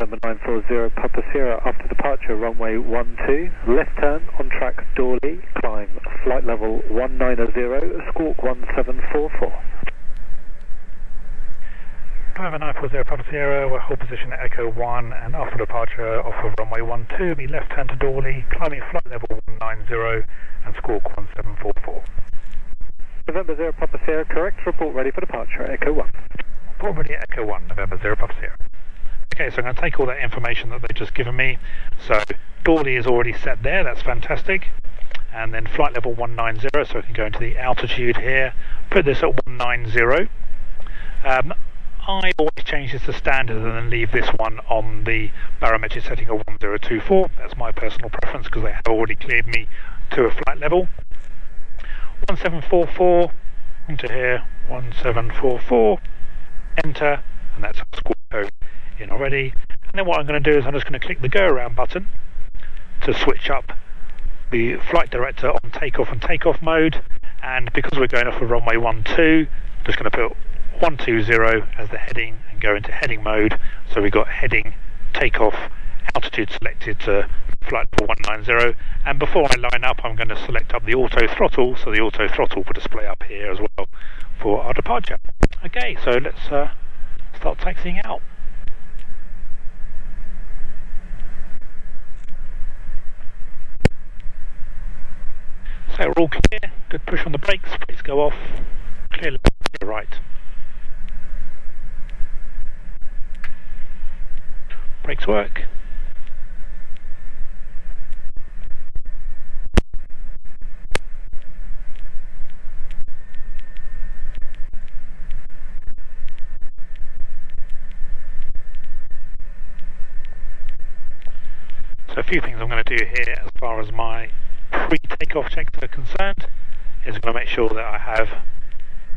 November 940 Papa Sierra after departure runway 12, left turn on track Dawley, climb flight level 190, squawk 1744. November 940 Papa Sierra, we're hold position at Echo 1 and after departure off of runway 12, be left turn to Dawley, climbing flight level 190 and squawk 1744. November 0 Papa Sierra, correct, report ready for departure at Echo 1. Report ready at Echo 1, November 0 Papa Sierra. Okay, so I'm going to take all that information that they've just given me. So Dawley is already set there, that's fantastic. And then flight level 190, so I can go into the altitude here, put this at 190. I always change this to standard and then leave this one on the barometric setting of 1024. That's my personal preference because they have already cleared me to a flight level. 1744, into here, 1744, enter, and that's a squawk code in already. And then what I'm going to do is I'm just going to click the go around button to switch up the flight director on takeoff and takeoff mode. And because we're going off of runway 12, I'm just going to put 120 as the heading and go into heading mode. So we've got heading, takeoff, altitude selected to flight level 190. And before I line up, I'm going to select up the auto throttle, so the auto throttle will display up here as well for our departure. Okay, so let's start taxiing out. So we're all clear, good push on the brakes go off, clear left, clear right. Brakes work. So a few things I'm going to do here as far as my pre-takeoff checks are concerned is I'm going to make sure that I have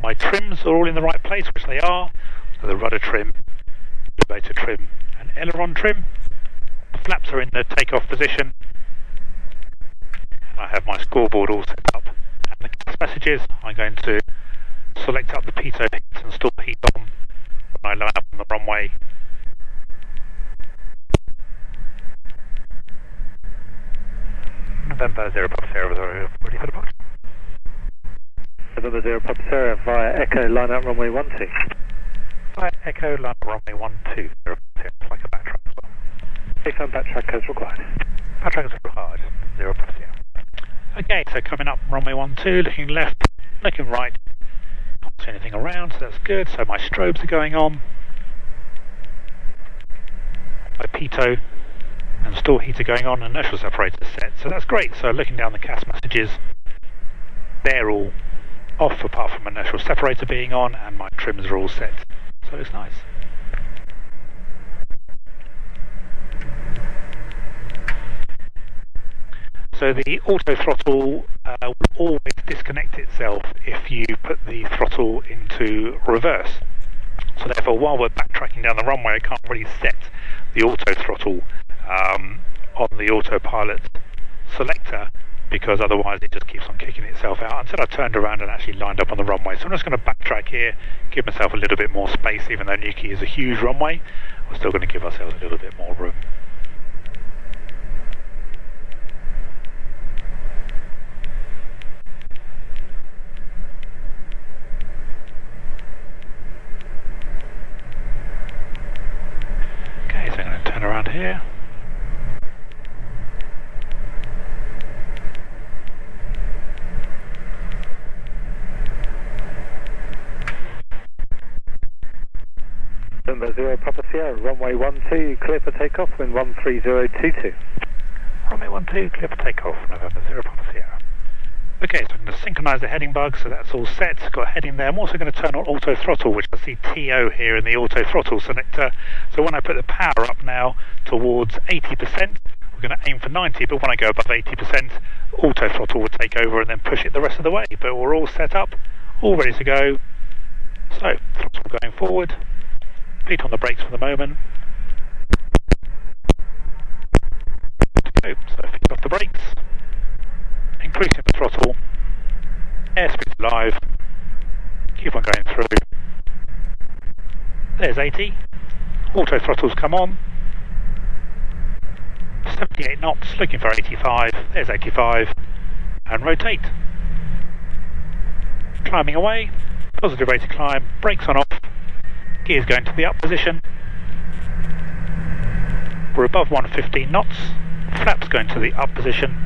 my trims are all in the right place, which they are. So the rudder trim, elevator trim and aileron trim. The flaps are in the takeoff position. And I have my scoreboard all set up. And the gas messages, I'm going to select up the pitot heat and stall heat on when I line up on the runway. November 0 Papa Sierra, ready for departure. November 0 Papa Sierra via Echo, line up runway 12. Via Echo, line up runway 12, 0 Papa Sierra, it's like a backtrack as well. Confirm backtrack as required. Backtrack is required, 0 Papa Sierra. Okay, so coming up runway 12, looking left, looking right, can't see anything around, so that's good. So my strobes are going on. My pitot and stall heater going on and inertial separator set, so that's great. So looking down the CAS messages, they're all off apart from inertial separator being on, and my trims are all set, so it's nice. So the auto throttle will always disconnect itself if you put the throttle into reverse. So therefore, while we're backtracking down the runway, I can't really set the auto throttle on the Autopilot selector, because otherwise it just keeps on kicking itself out until I turned around and actually lined up on the runway. So I'm just going to backtrack here, give myself a little bit more space. Even though Newquay is a huge runway, we're still going to give ourselves a little bit more room. Okay, so I'm going to turn around here. November 0 Papa Sierra, runway 12, clear for takeoff, wind 13022. Runway 12, clear for takeoff, November 0 Papa Sierra. Okay, so I'm going to synchronise the heading bug, so that's all set. Got a heading there. I'm also going to turn on auto throttle, which I see TO here in the auto throttle selector. So when I put the power up now towards 80%, we're going to aim for 90, but when I go above 80%, auto throttle will take over and then push it the rest of the way. But we're all set up, all ready to go. So, throttle going forward. Feet on the brakes for the moment. Good to go. So feet off the brakes. Increasing the throttle. Airspeed live. Keep on going through. There's 80. Auto throttles come on. 78 knots, looking for 85, there's 85, and rotate. Climbing away, positive rate of climb, brakes on off, gears going to the up position. We're above 115 knots, flaps going to the up position.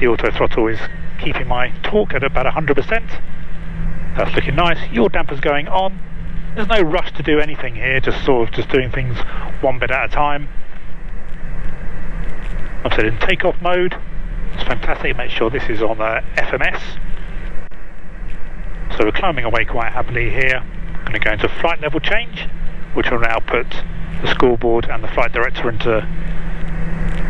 The auto throttle is keeping my torque at about 100%. That's looking nice. Yaw dampers going on. There's no rush to do anything here, just doing things one bit at a time. I'm set in takeoff mode. It's fantastic. Make sure this is on FMS. So we're climbing away quite happily here. I'm going to go into flight level change, which will now put the scoreboard and the flight director into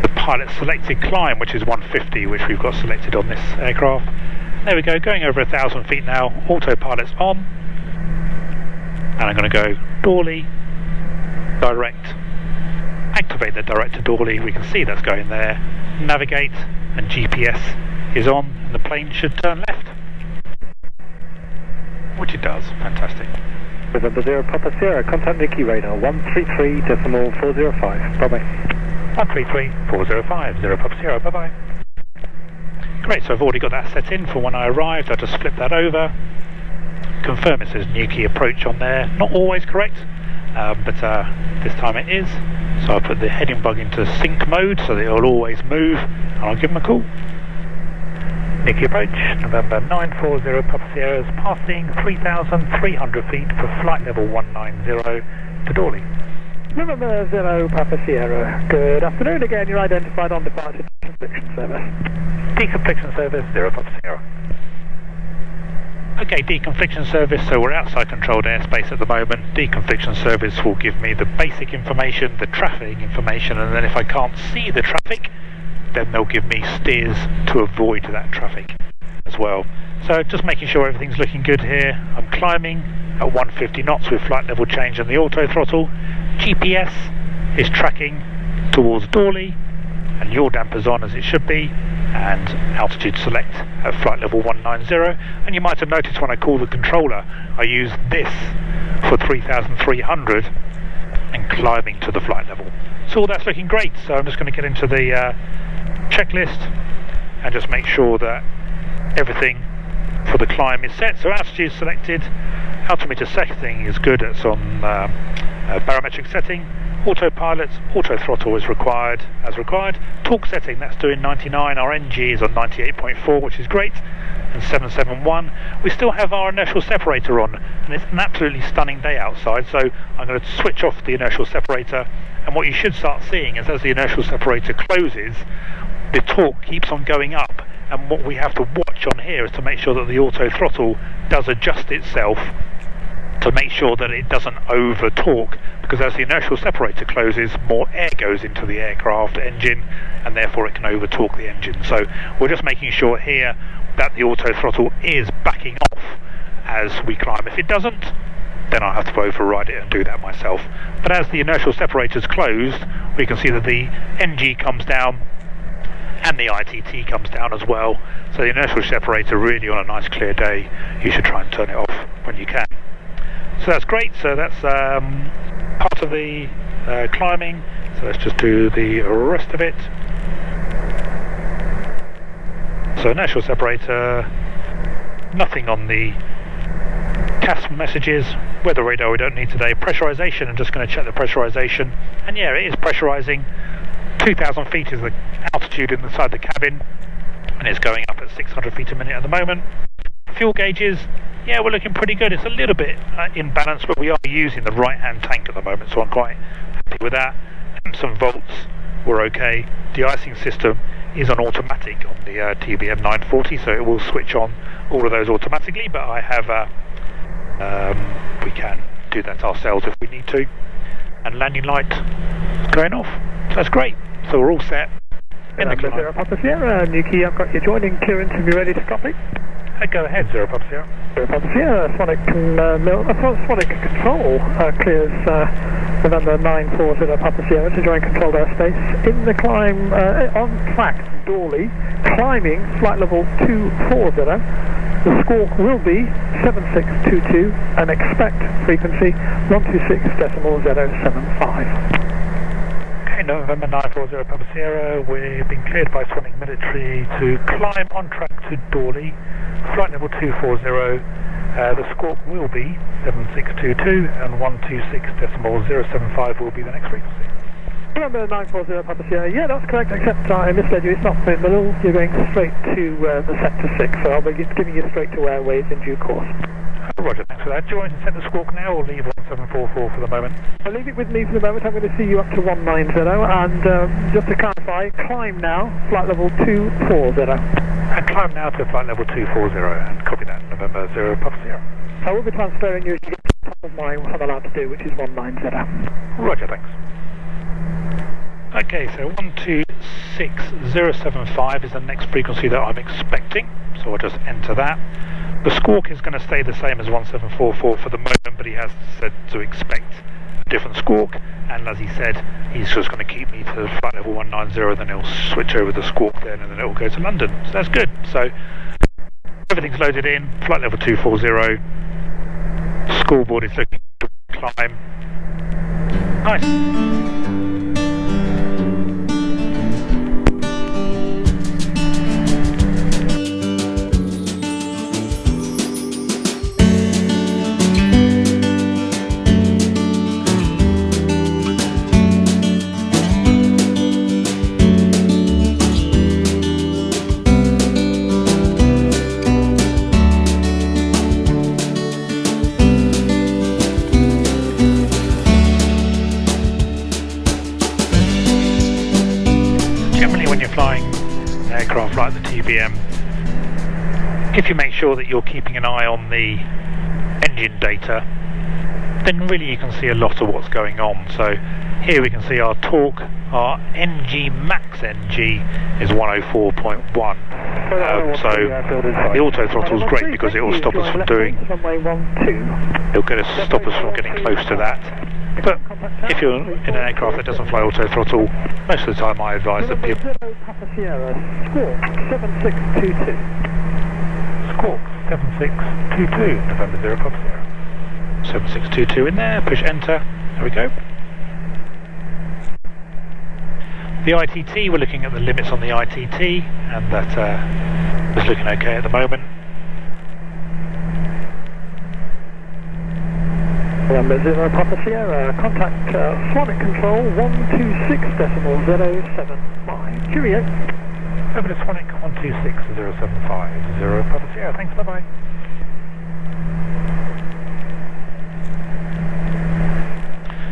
the pilot selected climb, which is 150, which we've got selected on this aircraft. There we go, going over 1,000 feet now. Autopilot's on, and I'm going to go Dorley, direct, activate the director Dorley. We can see that's going there. Navigate, and GPS is on, and the plane should turn left, which it does. Fantastic. November 0 Papa Sierra, contact Newquay radar 133.405. Bye bye. 133.405, 0 Papa Sierra. Bye bye. Great, so I've already got that set in for when I arrived. I'll just flip that over. Confirm it says Newquay approach on there. Not always correct, but this time it is. So I'll put the heading bug into sync mode so that it'll always move, and I'll give them a call. Newquay approach, November 940 Papa Sierra, passing 3,300 feet for flight level 190 to Dorley. November 0 Papa Sierra, good afternoon again. You're identified on departure deconfliction service. Deconfliction service, 0 Papa Sierra. Okay, deconfliction service, so we're outside controlled airspace at the moment. Deconfliction service will give me the basic information, the traffic information, and then if I can't see the traffic, then they'll give me steers to avoid that traffic as well. So just making sure everything's looking good here. I'm climbing at 150 knots with flight level change and the auto throttle. GPS is tracking towards Dorley, and yaw dampers on as it should be, and altitude select at flight level 190. And you might have noticed when I call the controller, I use this for 3,300 and climbing to the flight level. So all that's looking great. So I'm just going to get into the checklist and just make sure that everything for the climb is set. So altitude selected, altimeter setting is good, it's on barometric setting. Autopilot, auto throttle is required as required. Torque setting, that's doing 99. Our NG is on 98.4, which is great, and 771. We still have our inertial separator on, and it's an absolutely stunning day outside, so I'm going to switch off the inertial separator, and what you should start seeing is as the inertial separator closes, the torque keeps on going up, and what we have to watch on here is to make sure that the auto throttle does adjust itself to make sure that it doesn't over torque, because as the inertial separator closes, more air goes into the aircraft engine, and therefore it can over torque the engine. So we're just making sure here that the auto throttle is backing off as we climb. If it doesn't, then I'll have to override it and do that myself. But as the inertial separator is closed, we can see that the NG comes down and the ITT comes down as well. So the inertial separator, really on a nice clear day, you should try and turn it off when you can. So that's great. So that's part of the climbing. So let's just do the rest of it. So inertial separator, nothing on the CAS messages. Weather radar we don't need today. Pressurization, I'm just going to check the pressurization, and yeah, it is pressurizing. 2,000 feet is the altitude inside the cabin, and it's going up at 600 feet a minute at the moment. Fuel gauges, yeah, we're looking pretty good. It's a little bit imbalanced, but we are using the right hand tank at the moment, so I'm quite happy with that. Amps and volts, we're okay. De-icing system is on automatic on the TBM940, so it will switch on all of those automatically, but I have we can do that ourselves if we need to. And landing light going off, so that's great. So we're all set in the climb. 0 Papa Sierra, Newquay, I've got you joining clearance and be ready to copy. Go ahead, 0 Papa Sierra. 0 Papa Sierra, sonic control clears November 940 Papa Sierra to join controlled airspace in the climb on track Dorley, climbing flight level 240. The squawk will be 7622 and expect frequency 126.075. Okay, November 940 Papa Sierra, we've been cleared by Sonic Military to climb on track to Dawley, flight level 240. The squawk will be 7622 and 126.075 will be the next frequency. November 940 Papa Sierra, yeah, that's correct, except I misled you, it's not in the middle, you're going straight to the sector 6, so I'll be giving you straight to airways in due course. Roger, thanks for that. Do you want to set the squawk now or leave 1744 for the moment? I'll leave it with me for the moment. I'm going to see you up to 190 and just to clarify, climb now, flight level 240. And climb now to flight level 240 and copy that, November 0 Papa Sierra. I will be transferring you to the top of my what I'm allowed to do, which is 190. Roger, thanks. Okay, so 126075 is the next frequency that I'm expecting, so I'll just enter that. The squawk is going to stay the same as 1744 for the moment, but he has said to expect a different squawk, and as he said, he's just going to keep me to flight level 190, then he'll switch over the squawk then, and then it will go to London. So that's good. So everything's loaded in, flight level 240, scoreboard is looking to climb. Nice. Flying an aircraft like the TBM, if you make sure that you're keeping an eye on the engine data, then really you can see a lot of what's going on. So here we can see our torque, our NG max NG is 104.1. So the auto throttle is great because it will stop us from doing, it'll get us, stop us from getting close to that. But if you're in an aircraft that doesn't fly auto throttle, most of the time I advise that people Papa Sierra, squawk 7622. Squawk 7622, November 0 Papa Sierra. 7622 in there, push enter, there we go. The ITT, we're looking at the limits on the ITT, and that is looking okay at the moment. November 0 Papa Sierra, contact Sonic Control 126.075. Cheerio. Over to Sonic 126.075, 0 Papa Sierra, thanks, bye bye.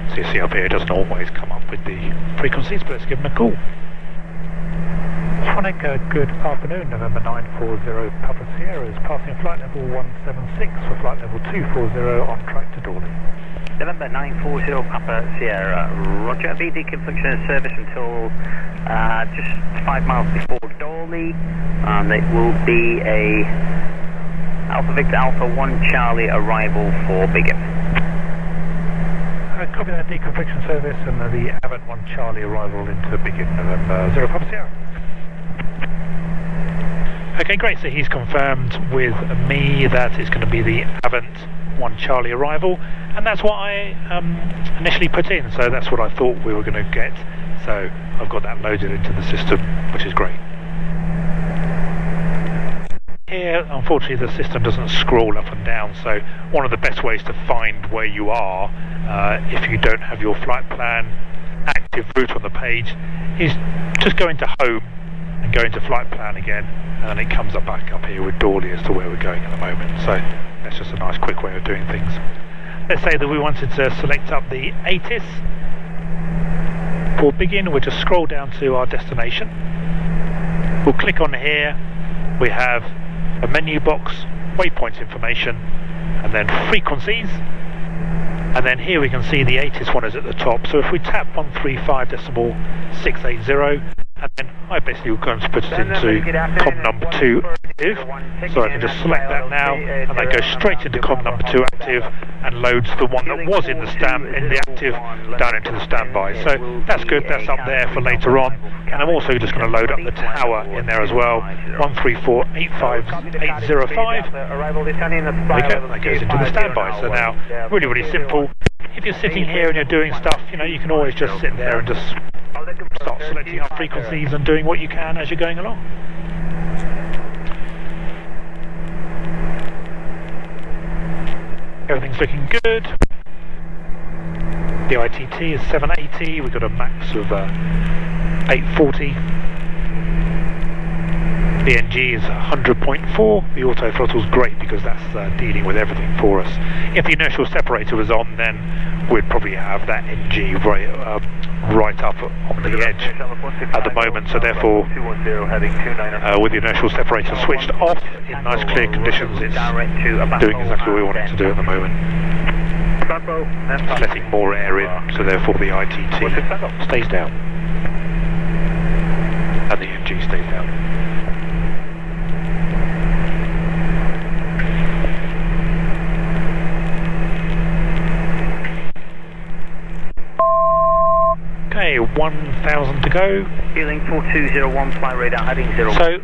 So you see up here, it doesn't always come up with the frequencies, but let's give them a call. Sonic, good afternoon, November 940 Papa Sierra is passing flight level 176 for flight level 240 on track to Dawley. November 940 Papa Sierra, roger, VD confliction and service until just 5 miles before Dawley, and it will be a Alpha Victor Alpha 1 Charlie arrival for Bigham. Copy that deconfliction service and the Avant 1 Charlie arrival into Bigham, November 0 Papa Sierra. Okay, great, so he's confirmed with me that it's going to be the Avant 1 Charlie arrival, and that's what I initially put in, so that's what I thought we were going to get, so I've got that loaded into the system, which is great. Here, unfortunately, the system doesn't scroll up and down, so one of the best ways to find where you are, if you don't have your flight plan active route on the page, is just go into home and go into flight plan again, and it comes up back up here with Dawley as to where we're going at the moment. So that's just a nice quick way of doing things. Let's say that we wanted to select up the ATIS for Bigham. We'll just scroll down to our destination, we'll click on here, we have a menu box, waypoint information, and then frequencies, and then here we can see the ATIS one is at the top. So if we tap 135.680, and then I basically going to put it into COM number 2 active, so I can just select that now, and that goes straight into COM number 2 active and loads the one that was in the active down into the standby. So that's good, that's up there for later on, and I'm also just going to load up the tower in there as well, 134.85805. Okay, that goes into the standby. So now, really simple. If you're sitting here and you're doing stuff, you know, you can always just sit there and just selecting up frequencies and doing what you can as you're going along. Everything's looking good. The ITT is 780, we've got a max of 840. The NG is 100.4. The auto throttle is great because that's dealing with everything for us. If the inertial separator was on, then we'd probably have that NG right up on the edge at the moment. So therefore, with the inertial separator switched off in nice clear conditions, it's doing exactly what we want it to do at the moment. It's letting more air in, so therefore the ITT stays down and the NG stays down. Okay, 1,000 to go. Feeling 4201, fly radar heading 05. So,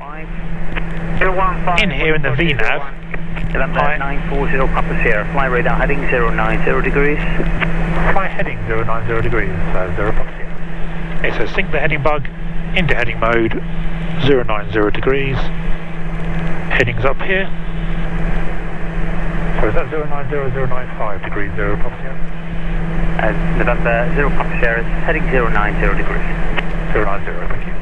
in here in the VNAV, November 940 Papa Sierra, fly radar heading 090 degrees. Fly heading 090 degrees, 0 Papa Sierra. Okay, so sync the heading bug into heading mode, 090 degrees. Heading's up here. So is that 090 or 095 degrees, 0 Papa Sierra? November 0 Papa Sierra, heading 090 degrees. 090, thank you.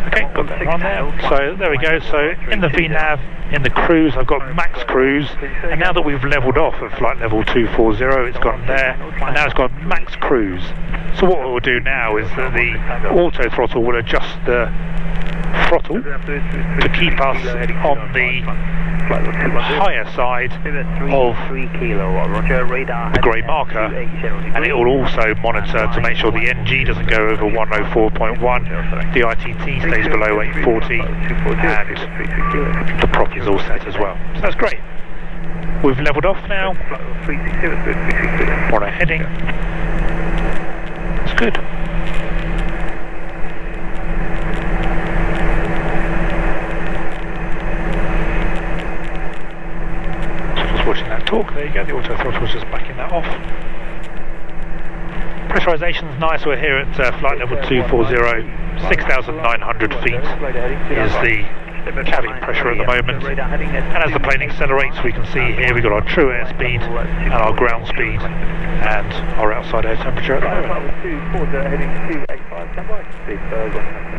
Okay, got that one there. So there we go. So in the VNAV, in the cruise, I've got max cruise, and now that we've leveled off at flight level 240, it's gone there, and now it's got max cruise. So what we'll do now is that the auto throttle will adjust the throttle to keep us on the higher side of the grey marker, and it will also monitor to make sure the NG doesn't go over 104.1, the ITT stays below 840, and the prop is all set as well. So that's great. We've levelled off now. On a heading. It's good. Watching that torque, there you go, the auto throttle was just backing that off. Pressurization's nice, we're here at flight level 240, 6,900 feet is the cabin pressure at the moment, and as the plane accelerates we can see here we've got our true airspeed and our ground speed and our outside air temperature at the moment.